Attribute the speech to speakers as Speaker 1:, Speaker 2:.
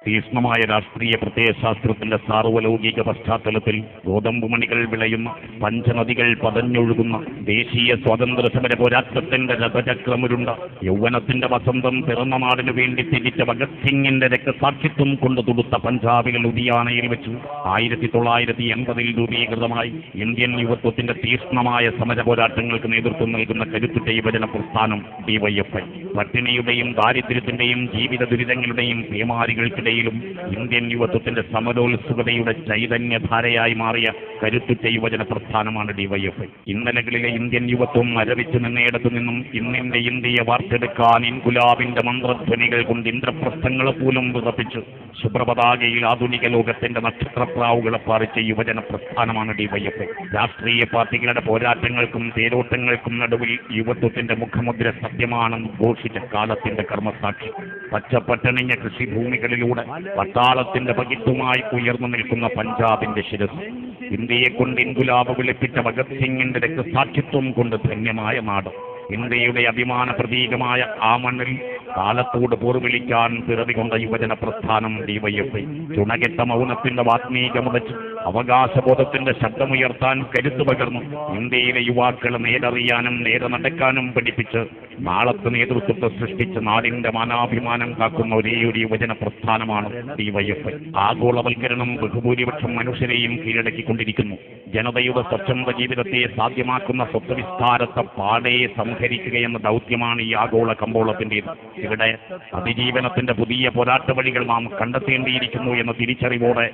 Speaker 1: തീക്ഷ്ണമായ രാഷ്ട്രീയ പ്രത്യയശാസ്ത്രത്തിന്റെ സാർവലൗകിക പശ്ചാത്തലത്തിൽ ഗോതമ്പുമണികൾ വിളയുന്ന, പഞ്ചനദികൾ പതഞ്ഞൊഴുകുന്ന, ദേശീയ സ്വാതന്ത്ര്യ സമര പോരാട്ടത്തിന്റെ രഥചക്രമുരുണ്ട, യൗവനത്തിന്റെ വസന്തം പിറന്ന നാടിനു വേണ്ടി തിരിച്ച ഭഗത് സിംഗിന്റെ രക്തസാക്ഷിത്വം കൊണ്ട് തുടുത്ത പഞ്ചാബിലെ ലുധിയാനയിൽ വെച്ച് 1980 രൂപീകൃതമായി ഇന്ത്യൻ യുവത്വത്തിന്റെ തീക്ഷ്ണമായ സമര പോരാട്ടങ്ങൾക്ക് നേതൃത്വം നൽകുന്ന കരുത്തുറ്റ യുവജന പ്രസ്ഥാനം ഡിവൈഎഫ്ഐ. പട്ടിണിയുടെയും ദാരിദ്ര്യത്തിന്റെയും ജീവിത ദുരിതങ്ങളുടെയും പേമാരികൾക്കിടയിലും ഇന്ത്യൻ യുവത്വത്തിന്റെ സമരോത്സുകതയുടെ ചൈതന്യധാരയായി മാറിയ കരുത്തുറ്റ യുവജന പ്രസ്ഥാനമാണ് ഡിവൈഎഫ്ഐ. ഇന്നലകളിലെ ഇന്ത്യൻ യുവത്വം മരവിച്ചു നിന്നയിടത്തു നിന്നും ഇന്നിന്റെ ഇന്ത്യയെ വാർത്തെടുക്കാൻ ഇൻകുലാബിന്റെ മന്ത്രധ്വനികൾ കൊണ്ട് ഇന്ദ്രപ്രസ്ഥങ്ങളെ പോലും വിറപ്പിച്ച് ശുഭ്രപതാകയിൽ ആധുനിക ലോകത്തിന്റെ നക്ഷത്രപ്രാവുകളെ പാറിച്ച യുവജന പ്രസ്ഥാനമാണ് ഡിവൈഎഫ്ഐ. രാഷ്ട്രീയ പാർട്ടികളുടെ പോരാട്ടങ്ങൾക്കും തേരോട്ടങ്ങൾക്കും നടുവിൽ യുവത്വത്തിന്റെ മുഖമുദ്ര സത്യമാണെന്ന് ഘോഷിച്ച കാലത്തിന്റെ കർമ്മസാക്ഷി. പച്ചപ്പട്ടണിഞ്ഞ കൃഷിഭൂമികളിലൂടെ പട്ടാളത്തിന്റെ പകിട്ടുമായി ഉയർന്നു നിൽക്കുന്ന പഞ്ചാബിന്റെ ശിരസ്. ഇന്ത്യയെ കൊണ്ട് ഇൻകുലാബ് വിളിപ്പിച്ച ഭഗത് സിംഗിന്റെ രക്തസാക്ഷിത്വം കൊണ്ട് ധന്യമായ നാട്. ഇന്ത്യയുടെ അഭിമാന പ്രതീകമായ ആ മണ്ണിൽ കാലത്തോട് പോർവിളിക്കാൻ പിറവി കൊണ്ട യുവജന പ്രസ്ഥാനം ഡിവൈഎഫ്ഐ. ചുണകെട്ട മൗനത്തിന്റെ വാത്മീകമുടച്ച് അവകാശബോധത്തിന്റെ ശബ്ദമുയർത്താൻ കരുത്തു പകർന്നു ഇന്ത്യയിലെ യുവാക്കളെ നേരറിയാനും നേരെ നടക്കാനും പഠിപ്പിച്ച് നാളത്തെ നേതൃത്വത്തെ സൃഷ്ടിച്ച് നാടിന്റെ മാനാഭിമാനം കാക്കുന്ന ഒരേയൊരു യുവജന പ്രസ്ഥാനമാണ് ഡിവൈഎഫ്ഐ. ആഗോളവൽക്കരണം ബഹുഭൂരിപക്ഷം മനുഷ്യരെയും കീഴടക്കിക്കൊണ്ടിരിക്കുന്നു. ജനതയുടെ സ്വച്ഛന്ത ജീവിതത്തെ സാധ്യമാക്കുന്ന സ്വത്വവിസ്താരത്തെ പാടെ സംഹരിക്കുകയെന്ന ദൗത്യമാണ് ഈ ആഗോള കമ്പോളത്തിൻ്റെത്. ഇവിടെ അതിജീവനത്തിന്റെ പുതിയ പോരാട്ട വഴികൾ നാം കണ്ടെത്തേണ്ടിയിരിക്കുന്നു എന്ന തിരിച്ചറിവോടെ